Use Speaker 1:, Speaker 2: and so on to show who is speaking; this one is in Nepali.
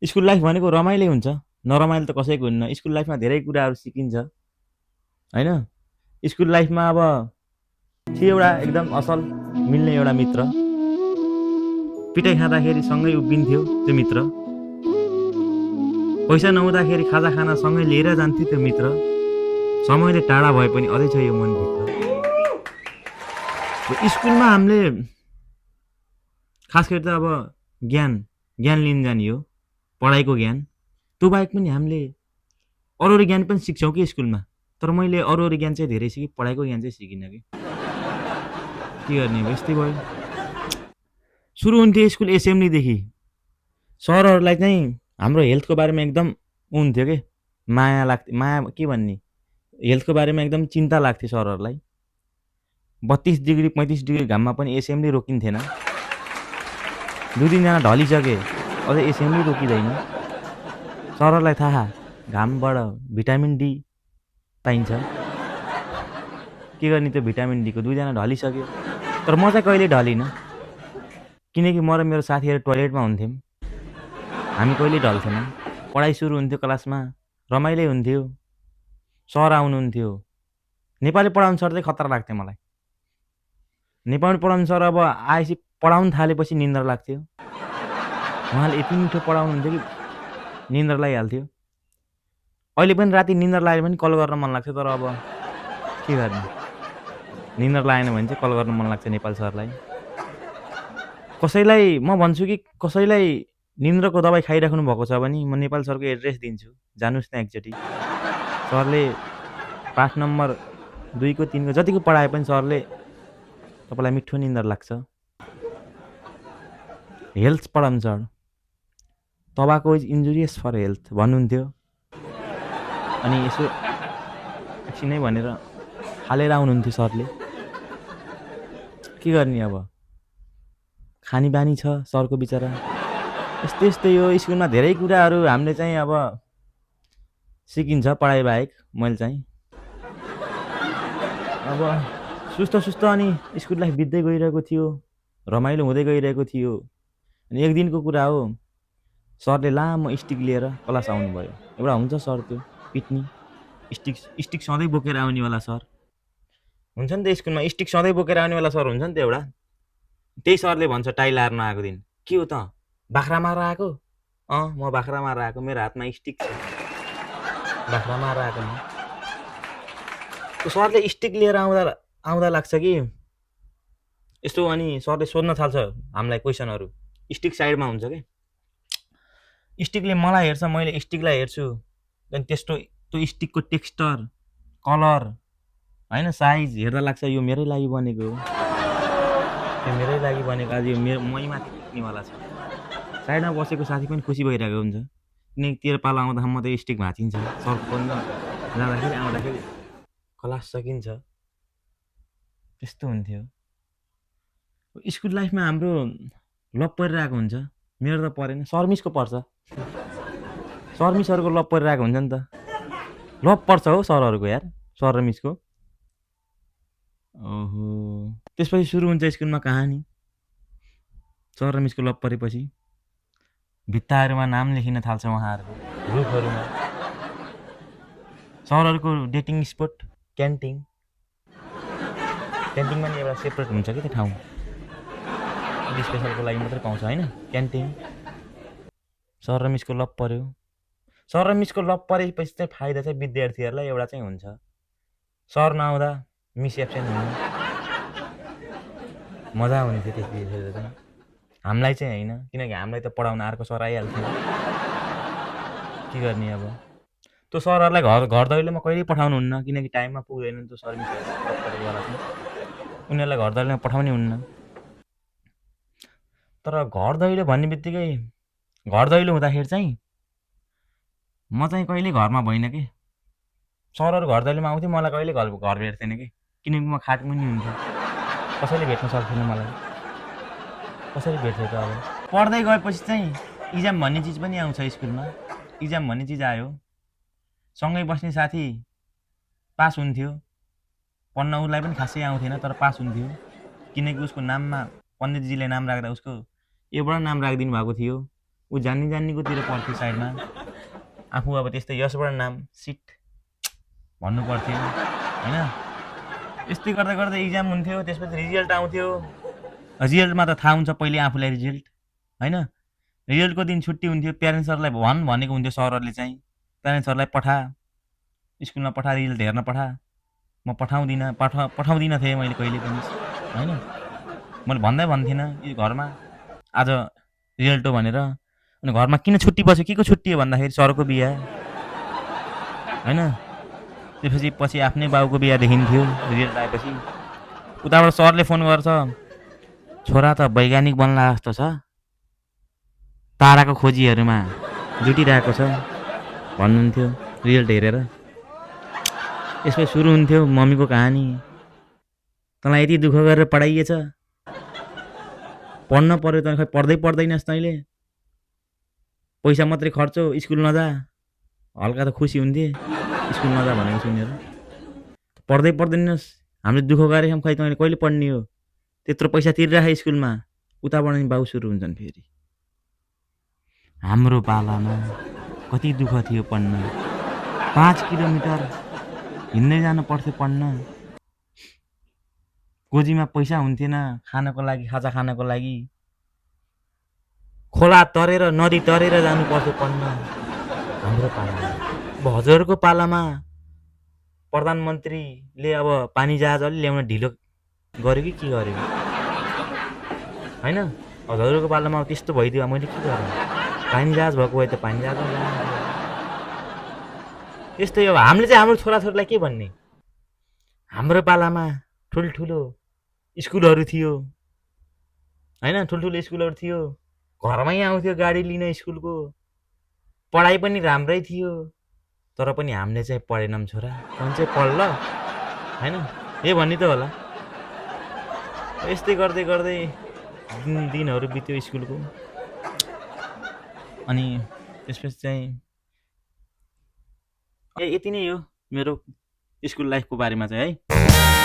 Speaker 1: स्कुल लाइफ भनेको रमाइलो हुन्छ, नरमाइलो त कसैको हुन्न। स्कुल लाइफमा धेरै कुराहरू सिकिन्छ होइन। स्कुल लाइफमा अब थियो एउटा एकदम असल मिल्ने एउटा मित्र, पिटाइ खाँदाखेरि सँगै उभिन्थ्यो त्यो मित्र, पैसा नहुँदाखेरि खाजा खाना सँगै लिएर जान्थ्यो त्यो मित्र, समयले टाढा भए पनि अझै छ यो मनभित्र। स्कुलमा हामीले खास गरी त अब ज्ञान ज्ञान लिन जाने हो, पढाइको ज्ञान। त्यो बाहेक पनि हामीले अरू अरू ज्ञान पनि सिक्छौँ कि स्कुलमा, तर मैले अरू अरू ज्ञान चाहिँ धेरै सिकेँ, पढाइको ज्ञान चाहिँ सिकिनँ कि के गर्ने अब, यस्तै भयो। सुरु हुन्थ्यो स्कुल एसेम्ब्लीदेखि, सरहरूलाई चाहिँ हाम्रो हेल्थको बारेमा एकदम हुन्थ्यो कि माया लाग्थ्यो, माया के भन्ने, हेल्थको बारेमा एकदम चिन्ता लाग्थ्यो सरहरूलाई। 32 डिग्री 35 डिग्री घाममा पनि एसेम्ब्ली रोकिन्थेन। 2-3 जना ढलिसके अझै एसेम्ब्ली रोकिँदैन। सरहरूलाई थाहा घामबाट भिटामिन डी पाइन्छ, के गर्ने त्यो भिटामिन डीको। 2 जना ढलिसक्यो, तर म चाहिँ कहिले ढलिनँ, किनकि म र मेरो साथीहरू टोयलेटमा हुन्थ्यौँ, हामी कहिले ढल्थेनौँ। पढाइ सुरु हुन्थ्यो क्लासमा, रमाइलो हुन्थ्यो, सर आउनुहुन्थ्यो। नेपाली पढाउने सर चाहिँ खतरा लाग्थ्यो मलाई। नेपाली पढाउने सर अब आएपछि पढाउन थालेपछि निन्द्रा लाग्थ्यो। उहाँले यति मिठो पढाउनुहुन्थ्यो कि निन्द्रा लागिहाल्थ्यो। अहिले पनि राति निन्द्रा लाग्यो भने कल गर्न मन लाग्छ, तर अब के गर्ने, निन्द्रा लागेन भने चाहिँ कल गर्न मन लाग्छ नेपाल सरलाई। कसैलाई म भन्छु कि कसैलाई निन्द्राको दबाई खाइराख्नु भएको छ भने म नेपाल सरको एड्रेस दिन्छु, जानुहोस् न एकचोटि। सरले पाठ नम्बर 2 को 3 को जतिको पढाए पनि सरले तपाईँलाई मिठो निन्द्रा लाग्छ। हेल्थ पढाउनु sir, tobacco is injurious for health भन्नुहुन्थ्यो। अनि यसो एकछिनै भनेर हालेर आउनुहुन्थ्यो सरले। के गर्ने अब, खानी बानी छ सरको बिचरा। यस्तै यस्तै यो स्कुलमा धेरै कुराहरू हामीले चाहिँ अब सिकिन्छ पढाइ बाहेक। मैले चाहिँ अब सुस्त अनि स्कुल लाइफ बित्दै गइरहेको थियो, रमाइलो हुँदै गइरहेको थियो। अनि एक दिनको कुरा हो, सरले लामो स्टिक लिएर क्लास आउनुभयो। एउटा हुन्छ सर त्यो पिट्नी स्टिक सधैँ बोकेर आउनेवाला सर हुन्छ नि त स्कुलमा, स्टिक सधैँ बोकेर आउनेवाला सर हुन्छ नि त एउटा। त्यही सरले भन्छ टाई लाएर नआएको दिन, के हो त बाख्रा मारेर आएको? म बाख्रा मारेर आएको, मेरो हातमा स्टिक छ, बाख्रा मारेर आएको म। त्यो सरले स्टिक लिएर आउँदा लाग्छ कि यस्तो, अनि सरले सोध्न थाल्छ हामीलाई क्वेसनहरू। स्टिक साइडमा हुन्छ कि, स्टिकले मलाई हेर्छ, मैले स्टिकलाई हेर्छु। अनि त्यस्तो त्यो स्टिकको टेक्स्चर, कलर होइन, साइज हेर्दा लाग्छ यो मेरै लागि बनेको हो, यो मेरै लागि बनेको, आज यो मैमाथि पुग्नेवाला छ। साइडमा बसेको साथी पनि खुसी भइरहेको हुन्छ, किनकि तेरो पालो आउँदाखेरि मात्रै स्टिक भाँचिन्छ, सरको पनि जाँदाखेरि आउँदाखेरि क्लास सकिन्छ। त्यस्तो हुन्थ्यो स्कुल लाइफमा। हाम्रो लभ परिरहेको हुन्छ, मेरो त परेन, शर्मिसको पर्छ। शर्मिसहरूको लभ परिरहेको हुन्छ नि त, लभ पर्छ हो सरहरूको यार, सर र मिसको। ओहो, त्यसपछि सुरु हुन्छ स्कुलमा कहानी। सर र मिसको लभ परेपछि भित्ताहरूमा नाम लेखिन थाल्छ उहाँहरूको, रुखहरूमा। सरहरूको डेटिङ स्पोट क्यान्टिन, क्यान्टिनमा नि एउटा सेपरेट हुन्छ कि त्यो ठाउँ, स्पेसलको लागि मात्रै पाउँछ होइन क्यान्टिन। सर र मिसको लभ पर्यो। सर र मिसको लभ परेपछि चाहिँ फाइदा चाहिँ विद्यार्थीहरूलाई एउटा चाहिँ हुन्छ, सर नआउँदा मिस एब्सेन्ट हुनु, मजा हुन्थ्यो त्यतिखेर चाहिँ। हामीलाई चाहिँ होइन, किनकि हामीलाई त पढाउन अर्को सर आइहाल्थ्यो, के गर्ने अब। त्यो सरहरूलाई घर दैलोमा कहिल्यै पठाउनुहुन्न, किनकि टाइममा पुग्दैन त्यो सर मिसहरू, उनीहरूलाई घर दैलोमा पठाउने हुन्न। तर घर दैलो भन्ने बित्तिकै घर दैलो हुँदाखेरि चाहिँ म चाहिँ कहिले घरमा भइनँ कि, सरहरू घर दैलोमा आउँथ्यो, मलाई कहिले घर भेट्थेन कि, किनकि म खाटमुनि हुन्थेँ, कसैले भेट्न सक्थेन मलाई। कसरी भेट्थ्यो त अब। पढ्दै गएपछि चाहिँ इक्जाम भन्ने चिज पनि आउँछ स्कुलमा, इक्जाम भन्ने चिज आयो। सँगै बस्ने साथी पास हुन्थ्यो, पढ्न उसलाई पनि खासै आउँथेन, तर पास हुन्थ्यो, किनकि उसको नाममा पण्डितजीले नाम राख्दा उसको एउटा नाम राखिदिनु भएको थियो। ऊ जान्नेकोतिर पढ्थ्यो साइडमा, आफू अब त्यस्तै यसबाट नाम सिट भन्नु पर्थ्यो होइन। यस्तै गर्दा गर्दै इक्जाम हुन्थ्यो, त्यसपछि रिजल्ट आउँथ्यो। रिजल्टमा त थाहा हुन्छ पहिले आफूलाई रिजल्ट होइन। रिजल्टको दिन छुट्टी हुन्थ्यो, प्यारेन्ट्सहरूलाई भनेको हुन्थ्यो सरहरूले चाहिँ, प्यारेन्ट्सहरूलाई स्कुलमा पठा, रिजल्ट हेर्न पठा। म पठाउँदिनँ थिएँ मैले कहिले पनि होइन। मैले भन्थिनँ घरमा आज रिजल्ट हो भनेर। अनि घरमा किन छुट्टी बस्यो, के को छुट्टी हो भन्दाखेरि सरको बिहा होइन। त्यसपछि आफ्नै बाउको बिहा देखिन्थ्यो रिजल्ट आएपछि। उताबाट सरले फोन गर्छ, छोरा त वैज्ञानिक बन्ला जस्तो छ, ताराको खोजीहरूमा जुटिरहेको छ भन्नुहुन्थ्यो रिजल्ट हेरेर। यसपछि सुरु हुन्थ्यो मम्मीको कहानी, तँलाई यति दुःख गरेर पढाइएछ, पढ्न पर्यो त खै पढ्दैनस् तैँले, पैसा मात्रै खर्च, स्कुल नजा। हल्का त खुसी हुन्थे स्कुल नजा भनेको सुनेर। पढ्दैनस्, हामीले दुःख गरेछौँ, खै तैँले कहिले पढ्ने हो, त्यत्रो पैसा तिरिराख स्कुलमा। उताबाट नि बाउ सुरु हुन्छन् फेरि, हाम्रो पालामा कति दुःख थियो पढ्न, 5 किलोमिटर हिँड्दै जानु पर्थ्यो पढ्न, गोजीमा पैसा हुन्थेन खानको लागि, खाजा खानको लागि, खोला तरेर नदी तरेर जानु पर्थ्यो पढ्न हाम्रो पालामा। अब हजुरहरूको पालामा प्रधानमन्त्रीले अब पानी जहाज अलि ल्याउन ढिलो गर्यो कि के गर्यो होइन। हजुरहरूको पालामा त्यस्तो भइदियो, मैले के गरेँ, पानी जहाज भएको भए त पानी जहाजमा जानु। यस्तै हो। हामीले चाहिँ हाम्रो छोराछोरीलाई के भन्ने, हाम्रो पालामा ठुल्ठुलो स्कुलहरू थियो होइन, ठुल्ठुलो स्कुलहरू थियो, घरमै आउँथ्यो गाडी लिन स्कुलको, पढाइ पनि राम्रै थियो। तर पनि हामीले चाहिँ पढेनौँ छोरा, तँ चाहिँ पढ ल होइन, ए भन्ने त होला। यस्तै गर्दै गर्दै दिनहरू बित्यो स्कुलको। अनि त्यसपछि चाहिँ यति नै हो मेरो स्कुल लाइफको बारेमा चाहिँ है।